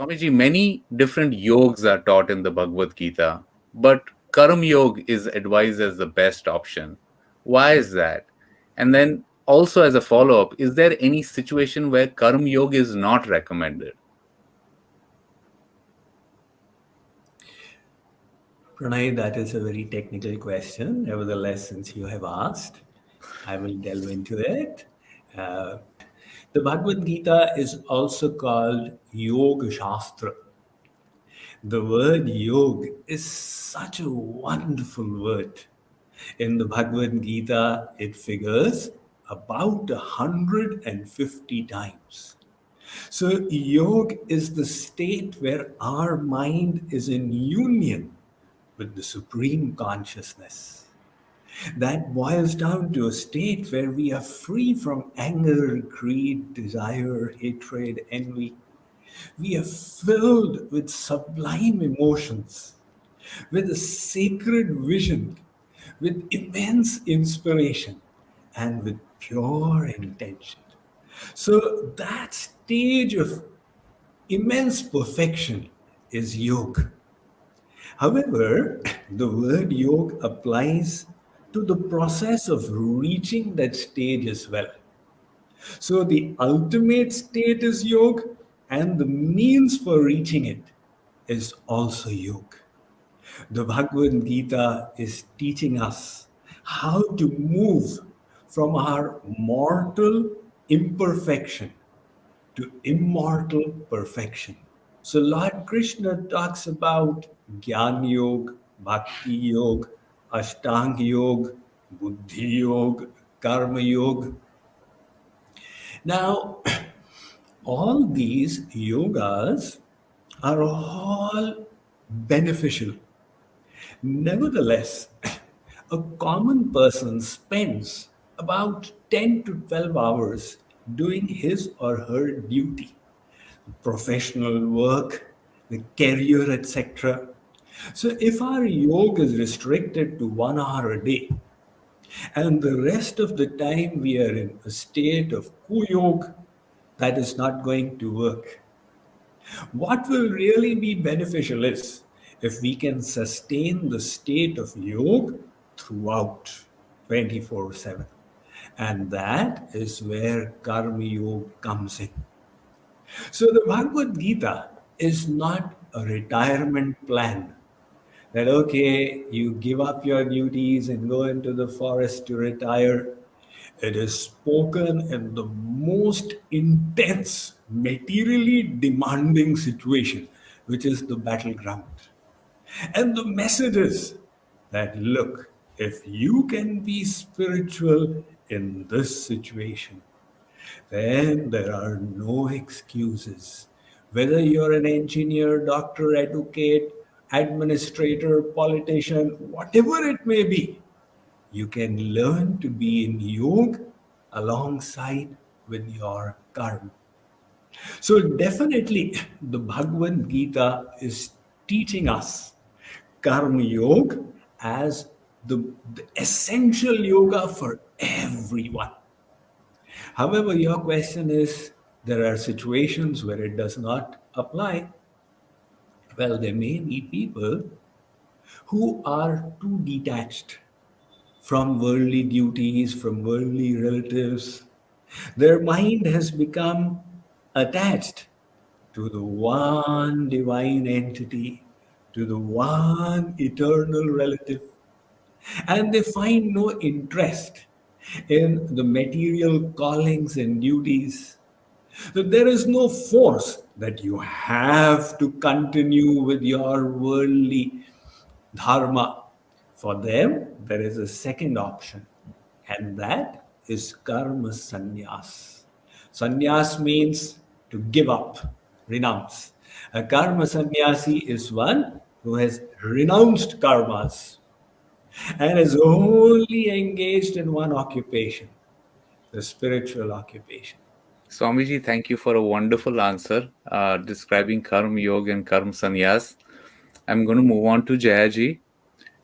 Swamiji, many different yogs are taught in the Bhagavad Gita, but karm-yog is advised as the best option. Why is that? And then also as a follow-up, is there any situation where karm-yog is not recommended? Pranay, that is a very technical question. Nevertheless, since you have asked, I will delve into it. Uh, the Bhagavad Gita is also called Yoga Shastra. The word yog is such a wonderful word. In the Bhagavad Gita, it figures about 150 times. So, yog is the state where our mind is in union with the supreme consciousness. That boils down to a state where we are free from anger, greed, desire, hatred, envy. We are filled with sublime emotions, with a sacred vision, with immense inspiration, and with pure intention. So, that stage of immense perfection is yoga. However, the word yoga applies to the process of reaching that stage as well. So the ultimate state is yoga, and the means for reaching it is also yoga. The Bhagavad Gita is teaching us how to move from our mortal imperfection to immortal perfection. So Lord Krishna talks about Gyan Yog, Bhakti Yog, Ashtang Yog, Buddhi Yog, Karma-yog. Now, all these yogas are all beneficial. Nevertheless, a common person spends about 10 to 12 hours doing his or her duty, professional work, the career, etc. So, if our yoga is restricted to 1 hour a day, and the rest of the time we are in a state of kuyog, that is not going to work. What will really be beneficial is if we can sustain the state of yoga throughout 24/7. And that is where karma-yog comes in. So the Bhagavad Gita is not a retirement plan that, okay, you give up your duties and go into the forest to retire. It is spoken in the most intense, materially demanding situation, which is the battleground. And the message is that, look, if you can be spiritual in this situation, then there are no excuses. Whether you're an engineer, doctor, advocate, administrator, politician, whatever it may be, you can learn to be in yoga alongside with your karma. So definitely the Bhagavad Gita is teaching us karma yoga as the essential yoga for everyone. However, your question is there are situations where it does not apply. Well, there may be people who are too detached from worldly duties, from worldly relatives. Their mind has become attached to the one divine entity, to the one eternal relative, and they find no interest in the material callings and duties. So there is no force that you have to continue with your worldly dharma. For them, there is a second option, and that is karma sannyas. Sannyas means to give up, renounce. A karma sannyasi is one who has renounced karmas and is only engaged in one occupation, the spiritual occupation. Swamiji, thank you for a wonderful answer describing karm-yog and karm-sanyas. I'm going to move on to Jayaji.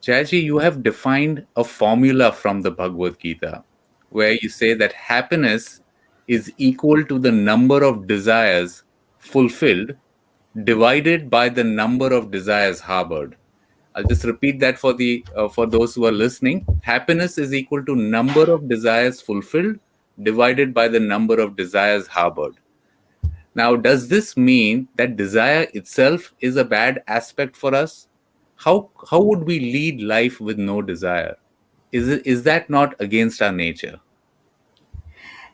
Jayaji, you have defined a formula from the Bhagavad Gita where you say that happiness is equal to the number of desires fulfilled divided by the number of desires harbored. I'll just repeat that for those who are listening. Happiness is equal to number of desires fulfilled divided by the number of desires harbored. Now, does this mean that desire itself is a bad aspect for us? How would we lead life with no desire? Is that not against our nature?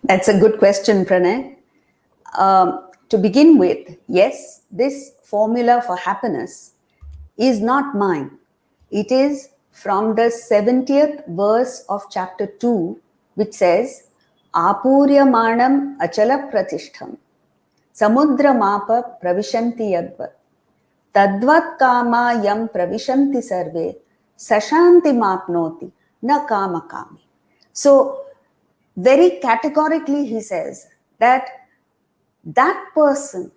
That's a good question, Pranay. To begin with, yes, this formula for happiness is not mine. It is from the 70th verse of chapter 2, which says, Apuryamanam achala pratishtham, samudra mapa pravishanti yadvat, tadvat kama yam pravishanti sarve, sashanti mapnoti, na kama kami. So, very categorically he says that person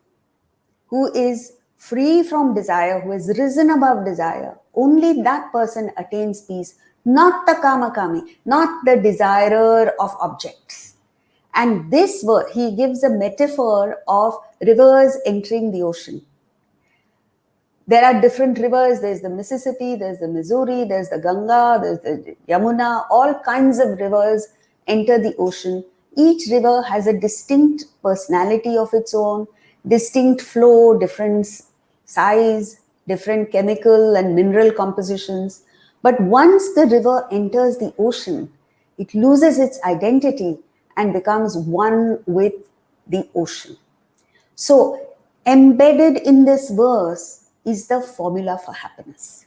who is free from desire, who has risen above desire, only that person attains peace, not the kama-kami, not the desirer of objects. And this word, he gives a metaphor of rivers entering the ocean. There are different rivers. There's the Mississippi, there's the Missouri, there's the Ganga, there's the Yamuna. All kinds of rivers enter the ocean. Each river has a distinct personality of its own, distinct flow, different size, different chemical and mineral compositions. But once the river enters the ocean, it loses its identity and becomes one with the ocean. So, embedded in this verse is the formula for happiness,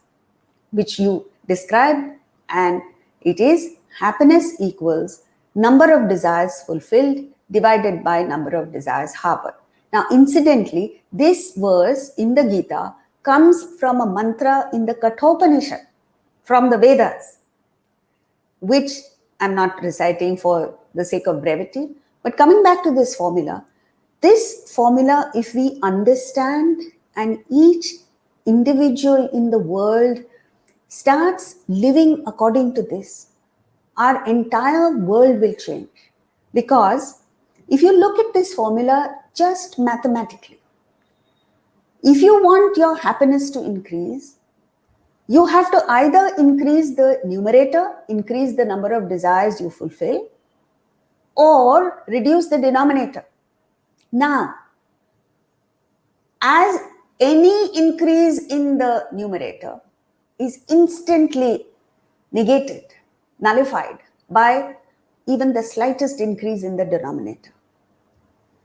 which you described, and it is happiness equals number of desires fulfilled divided by number of desires harbored. Now, incidentally, this verse in the Gita comes from a mantra in the Kathopanishad, from the Vedas, which I'm not reciting for the sake of brevity. But coming back to this formula, if we understand and each individual in the world starts living according to this, our entire world will change. Because if you look at this formula just mathematically, if you want your happiness to increase, you have to either increase the numerator, increase the number of desires you fulfill, or reduce the denominator. Now, as any increase in the numerator is instantly negated, nullified by even the slightest increase in the denominator.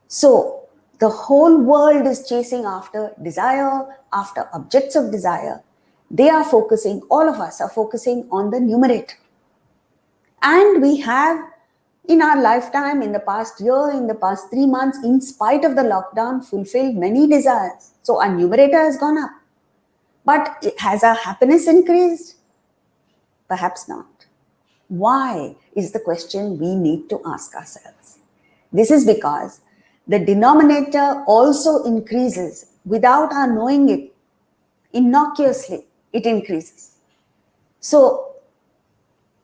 So, the whole world is chasing after desire, after objects of desire. They are focusing, all of us are focusing on the numerator. And we have, in our lifetime, in the past year, in the past 3 months, in spite of the lockdown, fulfilled many desires. So our numerator has gone up. But has our happiness increased? Perhaps not. Why is the question we need to ask ourselves. This is because the denominator also increases without our knowing it. Innocuously, it increases. So,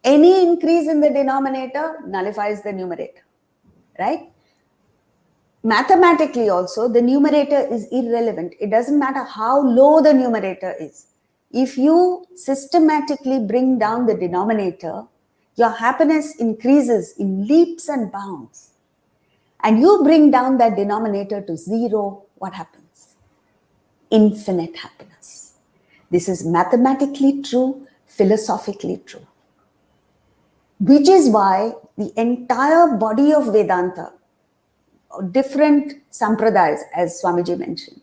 any increase in the denominator nullifies the numerator, right? Mathematically also, the numerator is irrelevant. It doesn't matter how low the numerator is. If you systematically bring down the denominator, your happiness increases in leaps and bounds. And you bring down that denominator to zero, what happens? Infinite happiness. This is mathematically true, philosophically true. Which is why the entire body of Vedanta, different sampradayas, as Swamiji mentioned,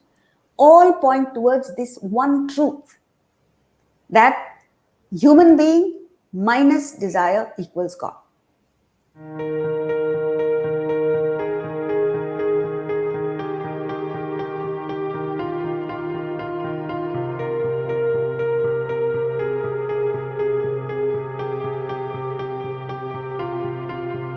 all point towards this one truth, that human being minus desire equals God.